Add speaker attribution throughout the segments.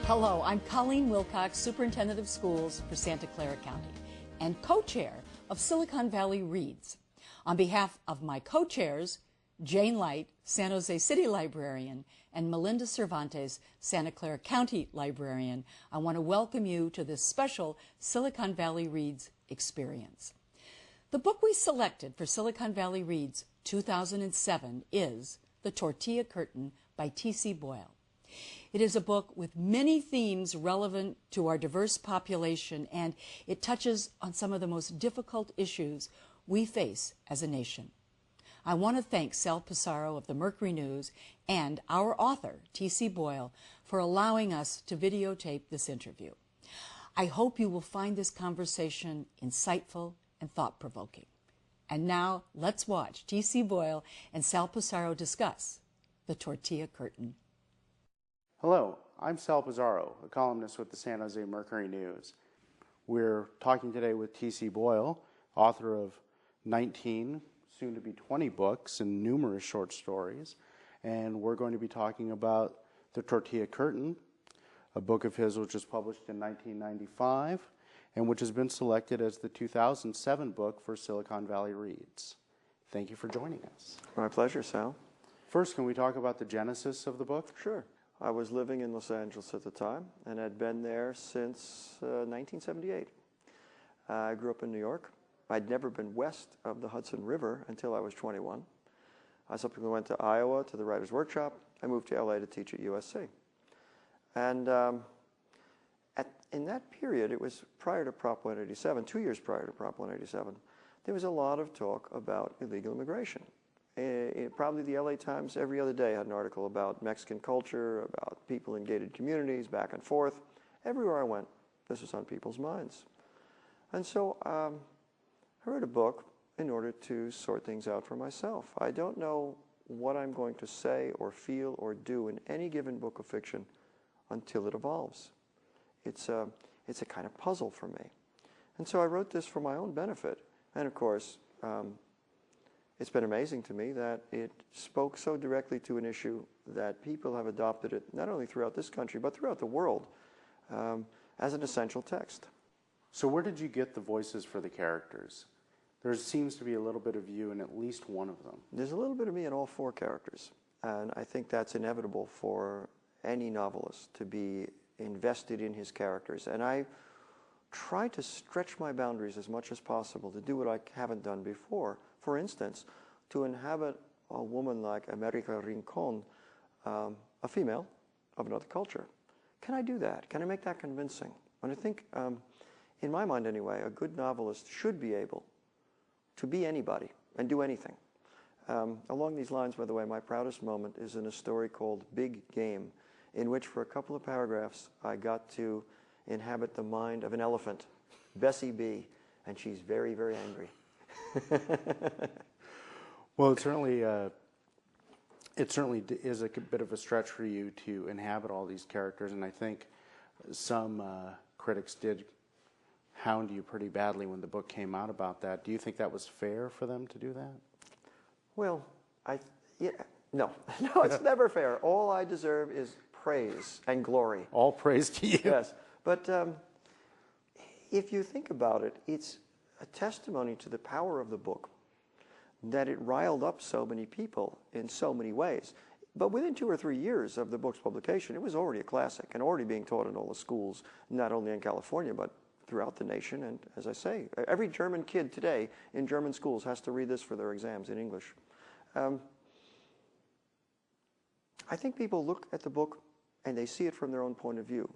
Speaker 1: Hello, I'm Colleen Wilcox, Superintendent of Schools for Santa Clara County and co-chair of Silicon Valley Reads. On behalf of my co-chairs, Jane Light, San Jose City Librarian, and Melinda Cervantes, Santa Clara County Librarian, I want to welcome you to this special Silicon Valley Reads experience. The book we selected for Silicon Valley Reads 2007 is The Tortilla Curtain by T.C. Boyle. It is a book with many themes relevant to our diverse population, and it touches on some of the most difficult issues we face as a nation. I want to thank Sal Pissarro of the Mercury News and our author, T.C. Boyle, for allowing us to videotape this interview. I hope you will find this conversation insightful and thought-provoking. And now, let's watch T.C. Boyle and Sal Pissarro discuss The Tortilla Curtain.
Speaker 2: Hello, I'm Sal Pissarro, a columnist with the San Jose Mercury News. We're talking today with T.C. Boyle, author of 19, soon to be 20 books and numerous short stories. And we're going to be talking about The Tortilla Curtain, a book of his which was published in 1995 and which has been selected as the 2007 book for Silicon Valley Reads. Thank you for joining us.
Speaker 3: My pleasure, Sal.
Speaker 2: First, can we talk about the genesis of the book?
Speaker 3: Sure. I was living in Los Angeles at the time and had been there since 1978. I grew up in New York. I'd never been west of the Hudson River until I was 21. I subsequently went to Iowa to the Writers' Workshop. I moved to LA to teach at USC. And in that period, it was prior to Prop 187, 2 years prior to Prop 187, there was a lot of talk about illegal immigration. Probably the LA Times every other day had an article about Mexican culture, about people in gated communities, back and forth. Everywhere I went, this was on people's minds. And so I wrote a book in order to sort things out for myself. I don't know what I'm going to say or feel or do in any given book of fiction until it evolves. It's a kind of puzzle for me. And so I wrote this for my own benefit. And of course, it's been amazing to me that it spoke so directly to an issue that people have adopted it, not only throughout this country, but throughout the world, as an essential text.
Speaker 2: So where did you get the voices for the characters? There seems to be a little bit of you in at least one of them.
Speaker 3: There's a little bit of me in all four characters, and I think that's inevitable for any novelist to be invested in his characters. And I try to stretch my boundaries as much as possible to do what I haven't done before. For instance, to inhabit a woman like America Rincon, a female of another culture. Can I do that? Can I make that convincing? And I think, in my mind anyway, a good novelist should be able to be anybody and do anything. Along these lines, by the way, my proudest moment is in a story called Big Game, in which for a couple of paragraphs I got to inhabit the mind of an elephant, Bessie B, and she's very, very angry.
Speaker 2: Well, it certainly is a bit of a stretch for you to inhabit all these characters, and I think some critics did hound you pretty badly when the book came out about that. Do you think that was fair for them to do that?
Speaker 3: Well, no, it's never fair. All I deserve is praise and glory.
Speaker 2: All praise to you.
Speaker 3: Yes, but if you think about it, it's a testimony to the power of the book that it riled up so many people in so many ways. But within 2 or 3 years of the book's publication, it was already a classic and already being taught in all the schools, not only in California, but throughout the nation. And as I say, every German kid today in German schools has to read this for their exams in English. I think people look at the book and they see it from their own point of view,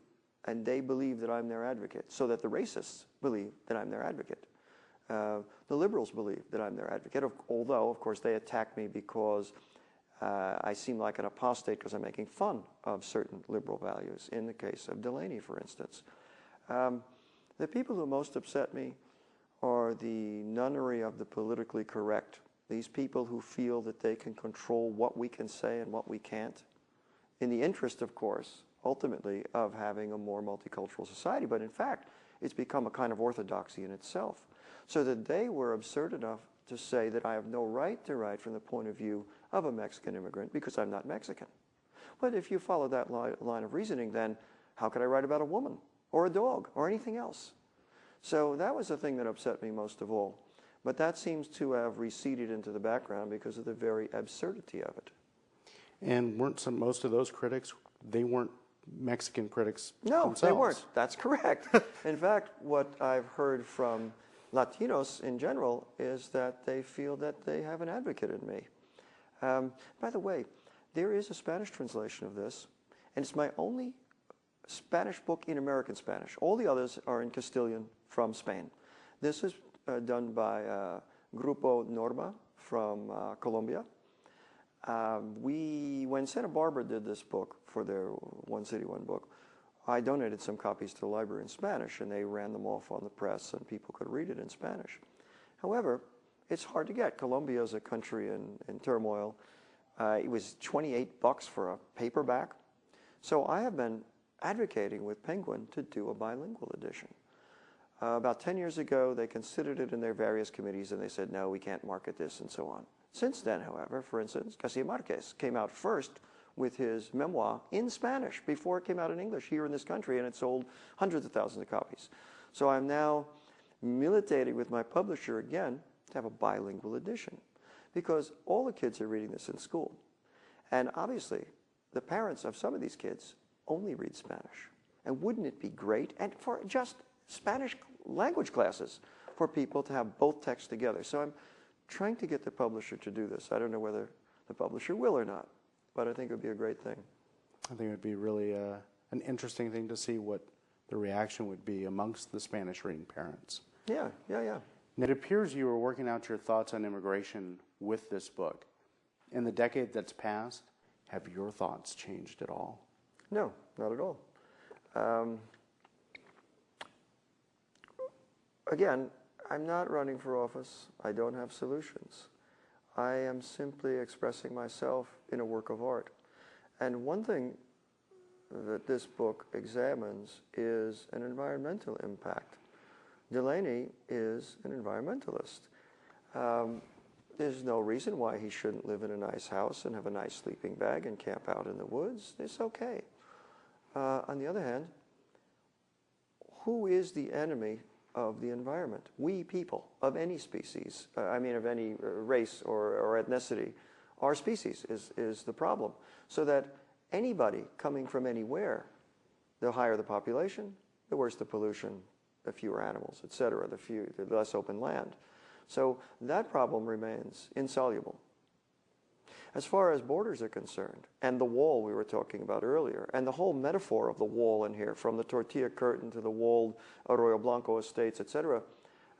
Speaker 3: and they believe that I'm their advocate, so that the racists believe that I'm their advocate. The liberals believe that I'm their advocate, although, of course, they attack me because I seem like an apostate because I'm making fun of certain liberal values, in the case of Delaney, for instance. The people who most upset me are the nunnery of the politically correct, these people who feel that they can control what we can say and what we can't, in the interest, of course, ultimately, of having a more multicultural society. But in fact, it's become a kind of orthodoxy in itself. So that they were absurd enough to say that I have no right to write from the point of view of a Mexican immigrant because I'm not Mexican. But if you follow that line of reasoning, then How could I write about a woman or a dog or anything else? So that was the thing that upset me most of all. But that seems to have receded into the background because of the very absurdity of it.
Speaker 2: And weren't most of those critics, they weren't Mexican critics themselves?
Speaker 3: No, they weren't. That's correct. In fact, what I've heard from Latinos in general is that they feel that they have an advocate in me. By the way, there is a Spanish translation of this, and it's my only Spanish book in American Spanish. All the others are in Castilian from Spain. This is done by Grupo Norma from Colombia. When Santa Barbara did this book for their One City, One Book, I donated some copies to the library in Spanish, and they ran them off on the press, and people could read it in Spanish. However, it's hard to get. Colombia is a country in turmoil. It was $28 for a paperback. So I have been advocating with Penguin to do a bilingual edition. About 10 years ago, they considered it in their various committees, and they said, no, we can't market this, and so on. Since then, however, for instance, Garcia Marquez came out first with his memoir in Spanish before it came out in English here in this country, and it sold hundreds of thousands of copies. So I'm now militating with my publisher again to have a bilingual edition, because all the kids are reading this in school. And obviously, the parents of some of these kids only read Spanish. And wouldn't it be great, and for just Spanish language classes, for people to have both texts together? So I'm trying to get the publisher to do this. I don't know whether the publisher will or not, but I think it would be a great thing.
Speaker 2: I think it would be really an interesting thing to see what the reaction would be amongst the Spanish-reading parents.
Speaker 3: Yeah.
Speaker 2: And it appears you were working out your thoughts on immigration with this book. In the decade that's passed, have your thoughts changed at all?
Speaker 3: No, not at all. Again, I'm not running for office. I don't have solutions. I am simply expressing myself in a work of art. And one thing that this book examines is an environmental impact. Delaney is an environmentalist. There's no reason why he shouldn't live in a nice house and have a nice sleeping bag and camp out in the woods. It's okay. On the other hand, who is the enemy of the environment? We people of any species, of any race or ethnicity. Our species is the problem. So that anybody coming from anywhere, the higher the population, the worse the pollution, the fewer animals, etc., the less open land. So that problem remains insoluble. As far as borders are concerned, and the wall we were talking about earlier, and the whole metaphor of the wall in here, from the Tortilla Curtain to the walled Arroyo Blanco estates, etc.,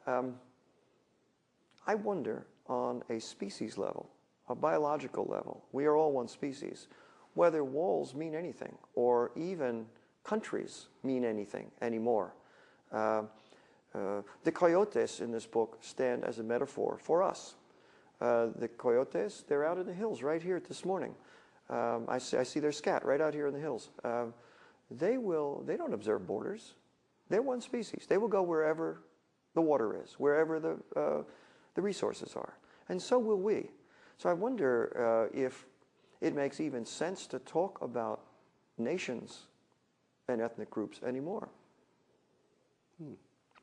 Speaker 3: I wonder on a species level, a biological level, we are all one species, whether walls mean anything, or even countries mean anything anymore. The coyotes in this book stand as a metaphor for us. The coyotes, they're out in the hills right here this morning. I see their scat right out here in the hills. They don't observe borders. They're one species. They will go wherever the water is, wherever the resources are. And so will we. So I wonder if it makes even sense to talk about nations and ethnic groups anymore.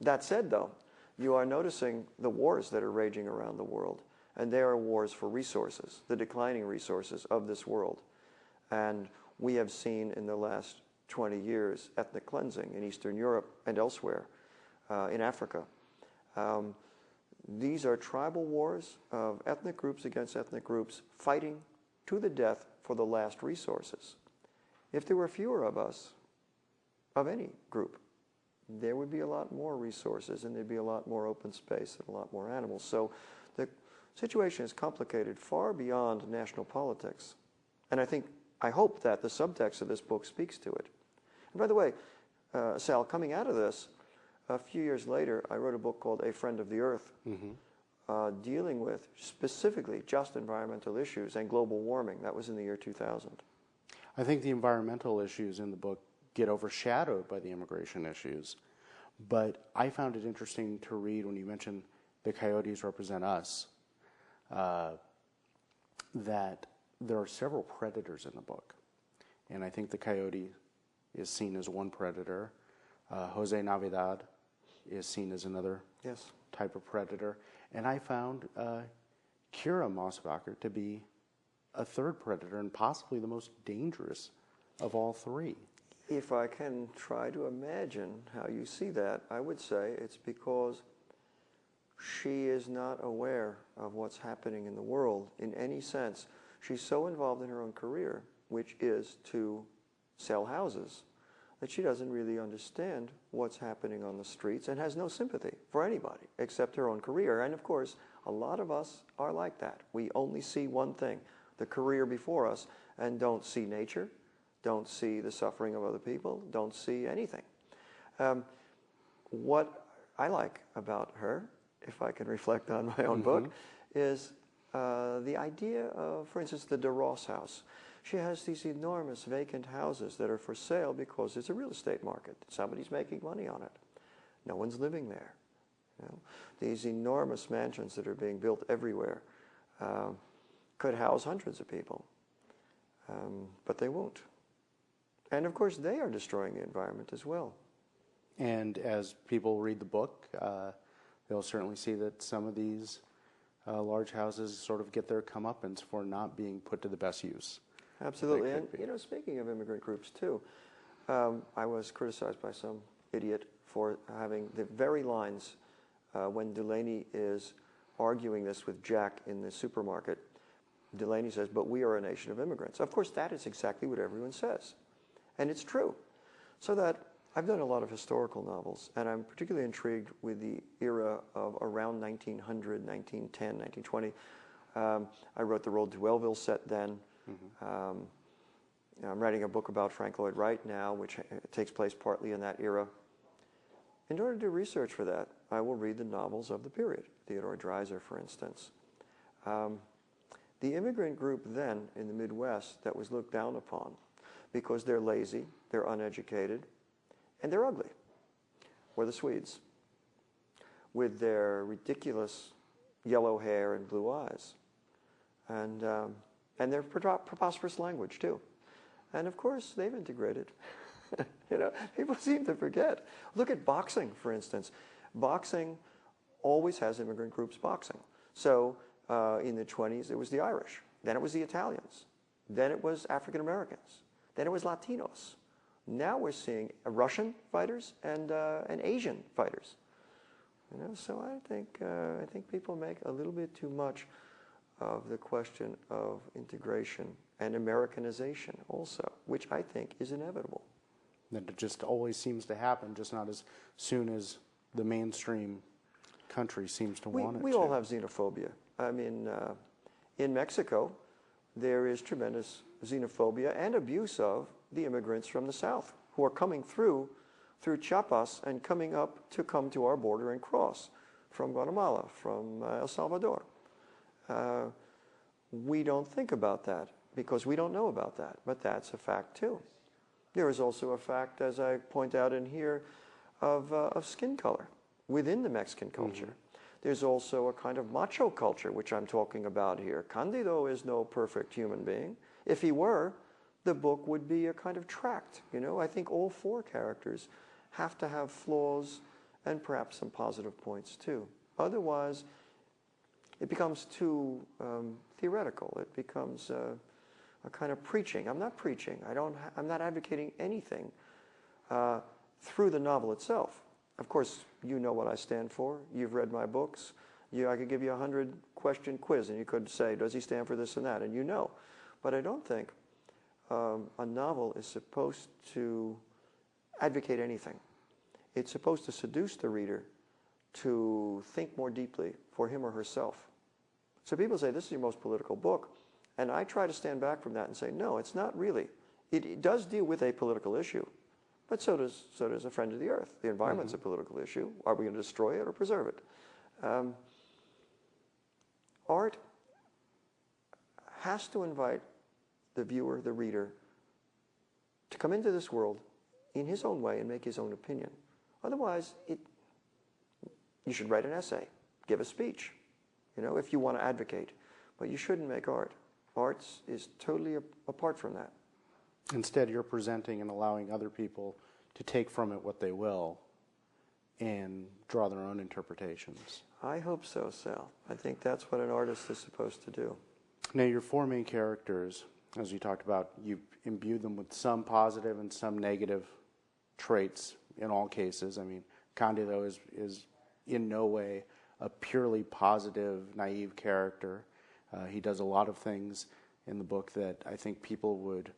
Speaker 3: That said, though, you are noticing the wars that are raging around the world. And they are wars for resources, the declining resources of this world. And we have seen in the last 20 years ethnic cleansing in Eastern Europe and elsewhere, in Africa. These are tribal wars of ethnic groups against ethnic groups fighting to the death for the last resources. If there were fewer of us, of any group, there would be a lot more resources, and there'd be a lot more open space and a lot more animals. So the situation is complicated far beyond national politics. And I hope that the subtext of this book speaks to it. And by the way, Sal, coming out of this, a few years later, I wrote a book called A Friend of the Earth, dealing with specifically just environmental issues and global warming. That was in the year 2000.
Speaker 2: I think the environmental issues in the book get overshadowed by the immigration issues. But I found it interesting to read when you mentioned the coyotes represent us, that there are several predators in the book. And I think the coyote is seen as one predator. Jose Navidad is seen as another
Speaker 3: Yes.
Speaker 2: type of predator. And I found Kira Mossbacher to be a third predator and possibly the most dangerous of all three.
Speaker 3: If I can try to imagine how you see that, I would say it's because she is not aware of what's happening in the world in any sense. She's so involved in her own career, which is to sell houses, that she doesn't really understand what's happening on the streets and has no sympathy for anybody except her own career. And of course, a lot of us are like that. We only see one thing, the career before us, and don't see nature, don't see the suffering of other people, don't see anything. What I like about her, if I can reflect on my own book, is the idea of, for instance, the DeRoss house. She has these enormous vacant houses that are for sale because it's a real estate market. Somebody's making money on it. No one's living there. You know? These enormous mansions that are being built everywhere could house hundreds of people, but they won't. And of course, they are destroying the environment as well.
Speaker 2: And as people read the book, they'll certainly see that some of these large houses sort of get their comeuppance for not being put to the best use.
Speaker 3: Absolutely. And, you know, speaking of immigrant groups, too, I was criticized by some idiot for having the very lines when Delaney is arguing this with Jack in the supermarket. Delaney says, "But we are a nation of immigrants." Of course, that is exactly what everyone says. And it's true. So that I've done a lot of historical novels, and I'm particularly intrigued with the era of around 1900, 1910, 1920. I wrote the Road to Wellville set then. I'm writing a book about Frank Lloyd Wright now, which takes place partly in that era. In order to do research for that, I will read the novels of the period, Theodore Dreiser, for instance. The immigrant group then in the Midwest that was looked down upon because they're lazy, they're uneducated, and they're ugly, were the Swedes, with their ridiculous yellow hair and blue eyes, and their preposterous language too. And of course, they've integrated. You know, people seem to forget. Look at boxing, for instance. Boxing always has immigrant groups boxing. So in the 20s, it was the Irish. Then it was the Italians. Then it was African Americans. Then it was Latinos. Now we're seeing Russian fighters and Asian fighters. You know, so I think people make a little bit too much of the question of integration and Americanization also, which I think is inevitable.
Speaker 2: That it just always seems to happen, just not as soon as the mainstream country seems to want it to.
Speaker 3: We all have xenophobia. I mean, in Mexico, there is tremendous xenophobia and abuse of the immigrants from the South who are coming through Chiapas and come to our border and cross from Guatemala, from El Salvador. We don't think about that because we don't know about that, but that's a fact too. There is also a fact, as I point out in here, of skin color within the Mexican culture. There's also a kind of macho culture, which I'm talking about here. Candido is no perfect human being. If he were, the book would be a kind of tract. You know, I think all four characters have to have flaws and perhaps some positive points too. Otherwise, it becomes too theoretical. It becomes a kind of preaching. I'm not preaching. I'm not advocating anything through the novel itself. Of course, you know what I stand for. You've read my books. I could give you a 100-question quiz, and you could say, does he stand for this and that? And you know. But I don't think a novel is supposed to advocate anything. It's supposed to seduce the reader to think more deeply for him or herself. So people say, this is your most political book. And I try to stand back from that and say, no, it's not really. It does deal with a political issue. But so does A Friend of the Earth. The environment's a political issue. Are we going to destroy it or preserve it? Art has to invite the viewer, the reader, to come into this world in his own way and make his own opinion. Otherwise, you should write an essay, give a speech, you know, if you want to advocate. But you shouldn't make art. Art is totally apart from that.
Speaker 2: Instead, you're presenting and allowing other people to take from it what they will and draw their own interpretations.
Speaker 3: I hope so, Sal. I think that's what an artist is supposed to do.
Speaker 2: Now, your four main characters, as you talked about, you imbue them with some positive and some negative traits in all cases. I mean, Candido is in no way a purely positive, naive character. He does a lot of things in the book that I think people would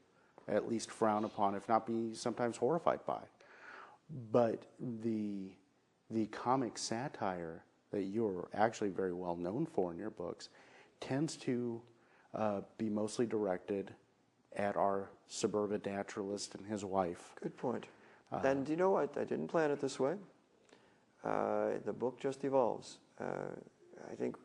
Speaker 2: at least frown upon, if not be sometimes horrified by. But the comic satire that you're actually very well known for in your books tends to be mostly directed at our suburban naturalist and his wife.
Speaker 3: Good point. And you know what? I didn't plan it this way. The book just evolves. I think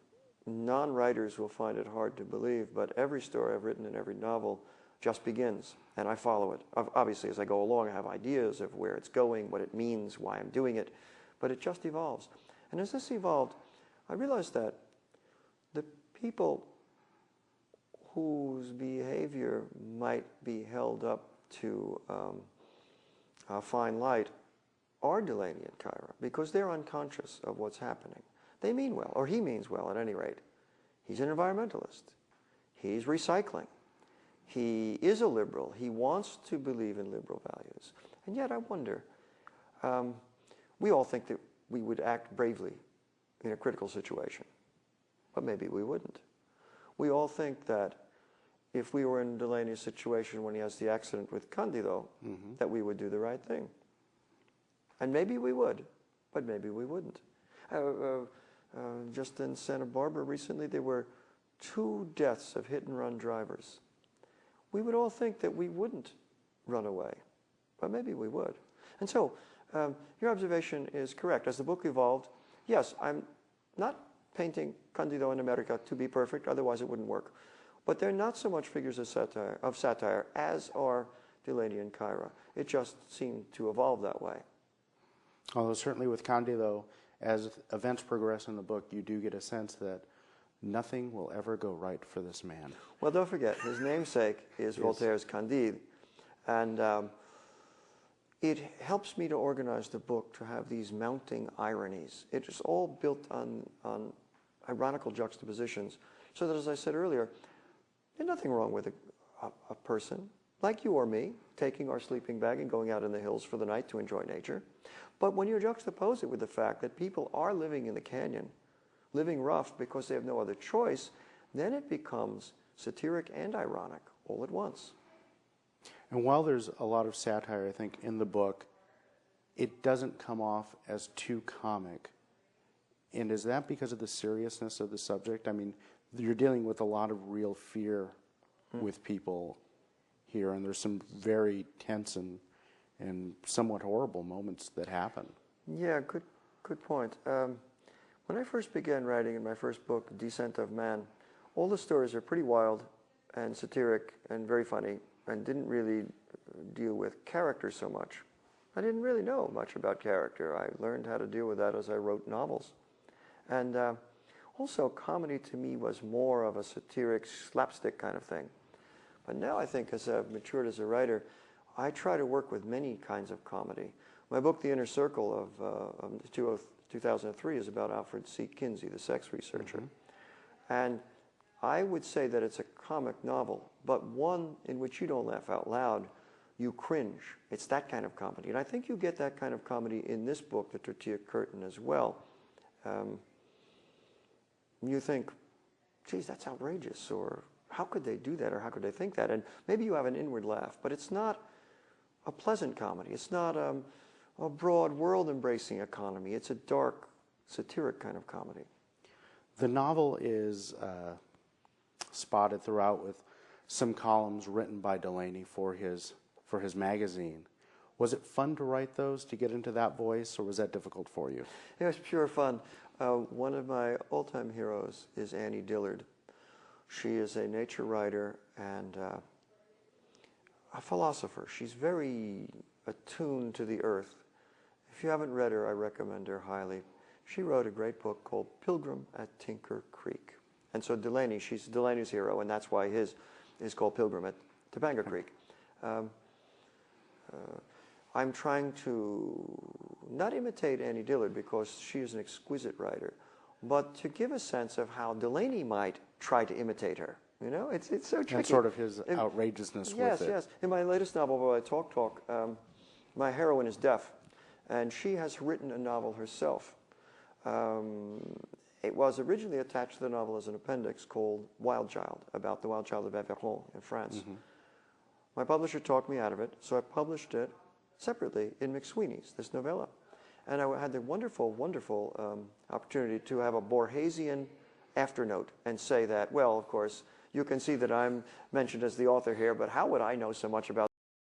Speaker 3: non-writers will find it hard to believe, but every story I've written in every novel just begins, and I follow it. Obviously, as I go along, I have ideas of where it's going, what it means, why I'm doing it, but it just evolves. And as this evolved, I realized that the people whose behavior might be held up to a fine light are Delaney and Kyra, because they're unconscious of what's happening. They mean well, or he means well at any rate. He's an environmentalist. He's recycling. He is a liberal. He wants to believe in liberal values. And yet I wonder, we all think that we would act bravely in a critical situation, but maybe we wouldn't. We all think that if we were in Delaney's situation when he has the accident with Candido, that we would do the right thing. And maybe we would, but maybe we wouldn't. Just in Santa Barbara recently, there were 2 deaths of hit-and-run drivers. We would all think that we wouldn't run away, but maybe we would. And so, your observation is correct. As the book evolved, yes, I'm not painting Candido in America to be perfect, otherwise it wouldn't work. But they're not so much figures of satire as are Delaney and Kyra. It just seemed to evolve that way.
Speaker 2: Although certainly with Candido, as events progress in the book, you do get a sense that nothing will ever go right for this man.
Speaker 3: Well, don't forget, his namesake is Voltaire's Candide. And it helps me to organize the book to have these mounting ironies. It is all built on ironical juxtapositions, so that, as I said earlier, there's nothing wrong with a person, like you or me, taking our sleeping bag and going out in the hills for the night to enjoy nature. But when you juxtapose it with the fact that people are living in the canyon, living rough because they have no other choice, then it becomes satiric and ironic all at once.
Speaker 2: And while there's a lot of satire, I think, in the book, it doesn't come off as too comic. And is that because of the seriousness of the subject? I mean, you're dealing with a lot of real fear with people here, and there's some very tense and somewhat horrible moments that happen.
Speaker 3: Yeah, good point. When I first began writing in my first book, Descent of Man, all the stories are pretty wild and satiric and very funny, and didn't really deal with character so much. I didn't really know much about character. I learned how to deal with that as I wrote novels. And also, comedy to me was more of a satiric, slapstick kind of thing. But now I think, as I've matured as a writer, I try to work with many kinds of comedy. My book, The Inner Circle of 2003, is about Alfred C. Kinsey, the sex researcher. And I would say that it's a comic novel, but one in which you don't laugh out loud, you cringe. It's that kind of comedy. And I think you get that kind of comedy in this book, The Tortilla Curtain, as well. You think, geez, that's outrageous, or how could they do that, or how could they think that? And maybe you have an inward laugh, but it's not a pleasant comedy. It's not a broad, world-embracing economy. It's a dark, satiric kind of comedy.
Speaker 2: The novel is spotted throughout with some columns written by Delaney for his magazine. Was it fun to write those, to get into that voice, or was that difficult for you?
Speaker 3: It was pure fun. One of my all-time heroes is Annie Dillard. She is a nature writer and a philosopher. She's very attuned to the earth. If you haven't read her, I recommend her highly. She wrote a great book called Pilgrim at Tinker Creek. And so Delaney, she's Delaney's hero, and that's why his is called Pilgrim at Topanga Creek. I'm trying to not imitate Annie Dillard because she is an exquisite writer, but to give a sense of how Delaney might try to imitate her. You know, it's so tricky.
Speaker 2: And sort of his outrageousness with it.
Speaker 3: Yes. In my latest novel, Boyle Talk, my heroine is deaf, and she has written a novel herself. It was originally attached to the novel as an appendix called Wild Child, about the wild child of Aveyron in France. Mm-hmm. My publisher talked me out of it, so I published it separately in McSweeney's, this novella. And I had the wonderful, wonderful opportunity to have a Borgesian afternote and say that, well, of course, you can see that I'm mentioned as the author here, but how would I know so much about